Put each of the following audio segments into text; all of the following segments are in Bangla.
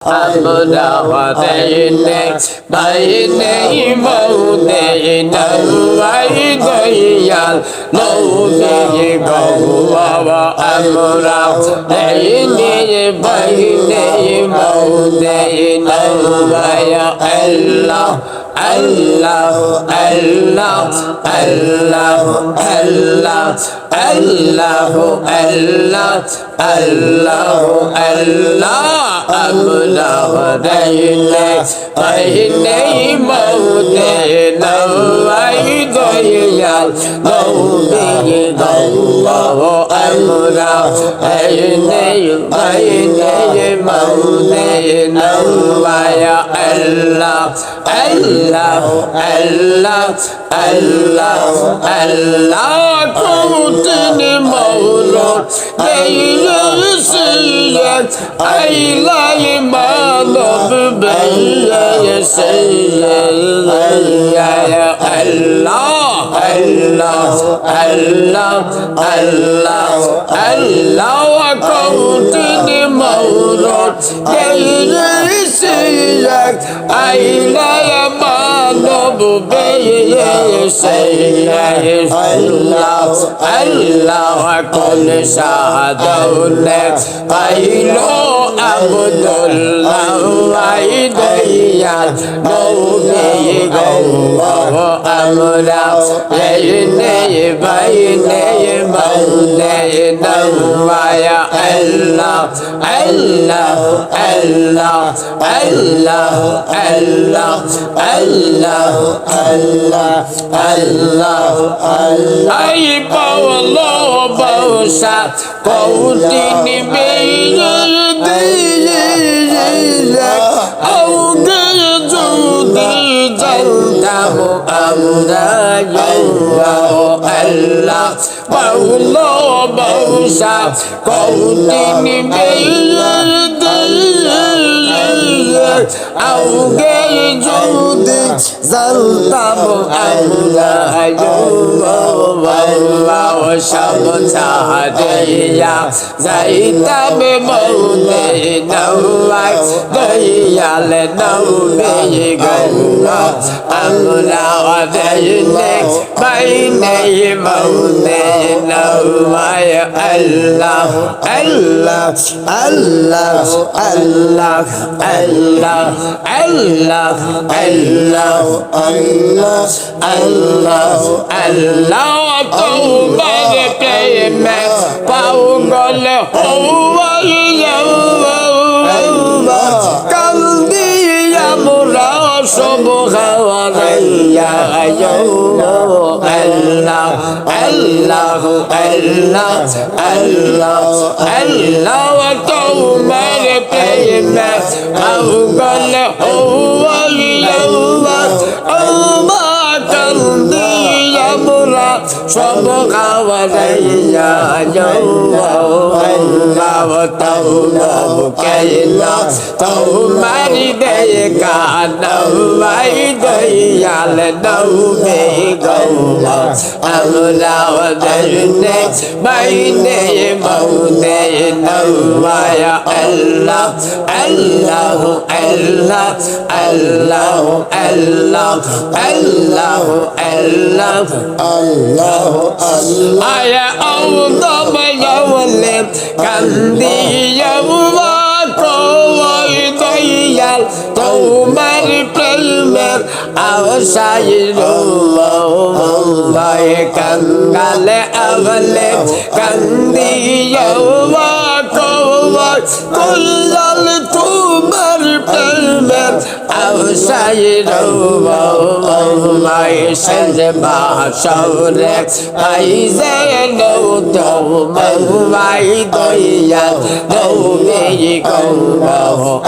আমরা হতেইনে বাইনে মৌদেইনা ওয়াই দয়াল নৌদে গওয়া আমরা হতেইনে বাইনে মৌদেইনা ওয়াই আল্লাহ আল্লাহ আল্লাহ আল্লাহ আল্লাহ আল্লাহ আল্লাহ আল্লাহ আল্লাহ আমরা হতেইনে বাইনে মৌদেইনা ওয়াই দয়াল নৌদে গওয়া আমরা হতেইনে বাইনে মৌদেইনা ওয়াই আল্লাহ আল্লাহ আল্লাহ আল্লাহ আল্লাহ কুতুনি মৌলা দেইসিয়াত আইলাই মানব বেইসিয়া আল্লাহ আল্লাহ আল্লাহ আল্লাহ আল্লাহ কুতুনি মৌলা দেইসিয়াত আইলাই মানব বেইসিয়া আল্লাহ আল্লাহ কোন শাহাদৌলে পাইলো আব্দুল্লাহ ওয়াই দয়াল নৌদে গওয়া আমরা বাইনে বাইনে মৌদেইনা ওয়াই আল্লাহ আল্লাহ আল্লাহ আল্লাহ আল্লাহ আল্লাহ আল্লাহ আল্লাহ আই পাওলো বৌসা কৌদিন বেইল দিয়ে আউগে যদি জানতাম আমরা আল্লাহ পাওলো বৌসা কৌদিন বেইল আউগে যদি জানতাম আমরা সব ছাড়িয়া যাইতাম মৌদেইনা ওয়াই দয়াল নৌদে গওয়া আমরা হতেইনে বাইনে মৌদেইনা ওয়াই আল্লাহ আল্লাহ আল্লাহ আল্লাহ আল্লাহ আল্লাহ আল্লাহ আল্লাহ আল্লাহ আল্লাহ তওবার প্রেমে পাও গলে হওয়াইয়া কান্দিয়া মোরা সব হাওয়াইয়া আল্লাহ আল্লাহ আল্লাহ আল্লাহ আল্লাহ তওবার প্রেমে পাও গলে হওয়াইয়া কান্দিয়া মোরা সব হাওয়াইয়া আল্লাহ তওব কেনা তোমার দেখা নওয়াই দয়াল নৌদে গওয়া আমরা হতেইনে বাইনে মৌদেইনা ওয়াই আল্লাহ আল্লাহ আল্লাহ আল্লাহ আল্লাহ আল্লাহ আল্লাহ আল্লাহ আয়া আউদব ইয়াওলে কান্দিয়া ওয়াই দয়াল তোমার প্রেমের আশায় রোয়াই কাঙ্গালে আবলে কান্দিয়া কুল্লাল তোমার প্রেমের আশায় রোয়াই সজবা শৌরে আইজে নৌ তোমার দয়াল নৌদে গওয়া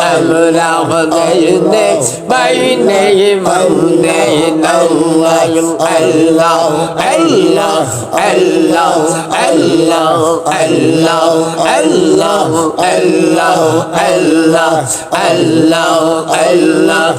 আমরা হতেইনে বাইনে মৌদেইনা ওয়াই আল্লাহ আল্লাহ আল্লাহ আল্লাহ আল্লাহ আল্লাহ আল্লাহ আল্লাহ আল্লাহ আল্লাহ